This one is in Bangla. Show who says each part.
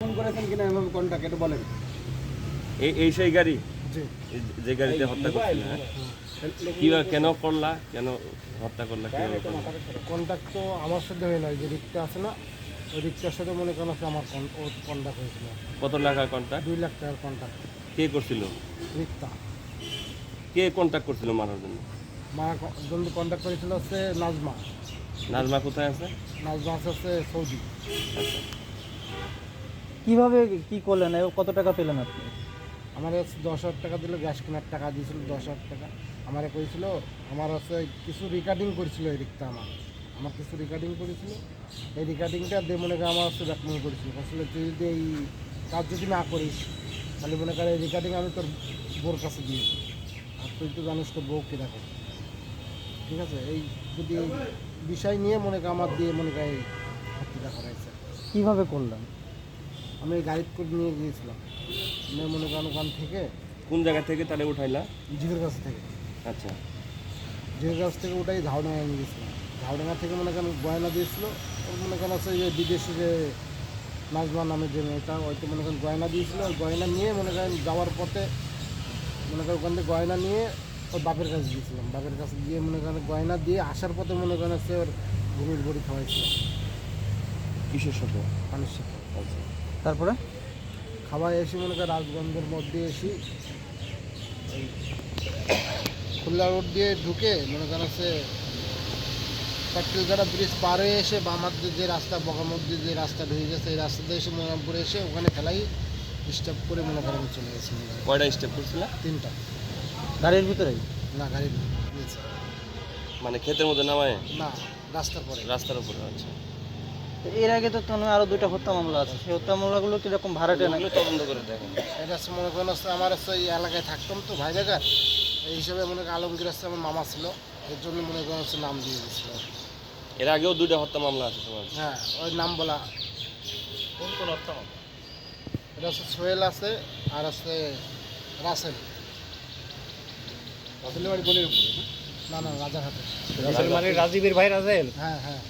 Speaker 1: ফোন করেছেন কিনা এভাবে কোনটা কেটে বলেন।
Speaker 2: এই সেই গাড়ি
Speaker 1: জি
Speaker 2: যে গাড়িতে হত্যা করছিল, হ্যাঁ? কিভাবে কেন করলা, কেন হত্যা করলা, কিভাবে করলা?
Speaker 1: কন্ট্যাক্ট তো আমার সাথে হয় না, যে রিক্তা আছে না, ওই রিক্তার সাথে মনে করেন আছে আমার কন্ট্যাক্ট হয়েছিল।
Speaker 2: কত টাকার কন্ট্যাক্ট?
Speaker 1: 2 লাখ টাকার কন্ট্যাক্ট।
Speaker 2: কে করছিল?
Speaker 1: রিক্তা
Speaker 2: কে কন্ট্যাক্ট করছিল মারার জন্য?
Speaker 1: মা জন্য কন্ট্যাক্ট করেছিল হচ্ছে নাজমা।
Speaker 2: নাজমা কোথায় আছে?
Speaker 1: নাজমা আছে হচ্ছে সৌদি।
Speaker 2: আচ্ছা,
Speaker 3: কিভাবে কি করলেন এবং কত টাকা পেলেন আপনি?
Speaker 1: আমার হচ্ছে 10,000 টাকা দিল, গ্যাস কেনার টাকা দিয়েছিল 10,000 টাকা। আমারে করেছিল, আমার হচ্ছে কিছু রেকর্ডিং করেছিল এই রিক্তা, আমার কিছু রেকর্ডিং করেছিল। এই রেকর্ডিংটা দিয়ে মনে করে আমার হচ্ছে ব্যাকমেল করেছিল, আসলে তুই যদি এই কাজ যদি না করিস তাহলে মনে করে এই রেকর্ডিং আমি তোর বোর কাছে দিয়েছি, আর তুই তো জানিস তোর বউ কে দেখো, ঠিক আছে? এই যদি এই বিষয় নিয়ে মনে করে আমার দিয়ে মনে করে এই হত্যাটা করাইছে।
Speaker 3: কিভাবে করলেন?
Speaker 1: আমি এই গাড়ি করে নিয়ে গিয়েছিলাম, নিয়ে মনে করেন ওখান থেকে
Speaker 2: কোন জায়গা থেকে তাহলে উঠাইলা?
Speaker 1: জিগের কাছ থেকে
Speaker 2: আচ্ছা,
Speaker 1: জিগের কাছ থেকে ওটাই ঝাউডাঙ্গা নিয়ে গেছিলাম। ঝাউডাঙ্গা থেকে মনে করেন গয়না দিয়েছিল, ওর মনে করেন আছে যে বিদেশি যে নাজমা নামে যে মেয়েটা, ওইটা মনে করেন গয়না দিয়েছিল। ওই গয়না নিয়ে মনে করেন যাওয়ার পথে মনে করেন ওখান থেকে গয়না নিয়ে ওর বাপের কাছে গিয়েছিলাম। বাপের কাছে গিয়ে মনে করেন গয়না দিয়ে আসার পথে মনে করেন হচ্ছে ওর ঘুমির বড়ি খাওয়াইছিলাম
Speaker 2: কিসের সাথে?
Speaker 1: পানির সাথে।
Speaker 2: আচ্ছা,
Speaker 3: তারপরে
Speaker 1: খাওয়াই এসে মনে করেন রাজগঞ্জের মধ্যে এসে ওই খুলনা রোড দিয়ে ঢুকে মনে করেন হচ্ছে পাটকেলঘাটা ব্রিজ পার হয়ে এসে বাম হাত দিয়ে যে রাস্তা, বগামত দিয়ে যে রাস্তা ঢুকে গেছে, এই রাস্তা দিয়ে এসে মোরামপুরে এসে ওখানে ফেলাই ডিস্টার্ব করে মনে করেন আমি চলে গেছি।
Speaker 2: কয়টা স্টেপ করছিলা?
Speaker 1: 3টা।
Speaker 3: গাড়ির ভিতরেই?
Speaker 1: না, গাড়ির নিচে
Speaker 2: মানে ক্ষেতের মধ্যে নামায়?
Speaker 1: না, রাস্তার পরে।
Speaker 2: রাস্তার উপরে? আচ্ছা,
Speaker 3: তো এর আগে তো আরো 2টা হত্যা মামলা আছে, সেই হত্যা মামলাগুলো কিরকম ভাড়াটে না?
Speaker 2: এগুলো তদন্ত করে দেখেন।
Speaker 1: এটা হচ্ছে মনে করেন হচ্ছে আমার হচ্ছে এই এলাকায় থাকতাম তো ভাই বেকার, এই হিসাবে মনে করেন আলমগীর হচ্ছে আমার মামা ছিল, এর জন্য মনে করেন হচ্ছে নাম দিয়ে দিয়েছিল।
Speaker 2: এর আগেও 2টা হত্যা মামলা আছে তোমার?
Speaker 1: হ্যাঁ, ওই নাম বলা।
Speaker 2: কোন কোন হত্যা মামলা?
Speaker 1: এটা হচ্ছে সোহেল আছে আর আছে রাসেল।
Speaker 2: রাসেলের বাড়ি বলির উপরে?
Speaker 1: না না, রাজারহাটে।
Speaker 2: রাজীবের ভাই রাজেল?
Speaker 1: হ্যাঁ হ্যাঁ।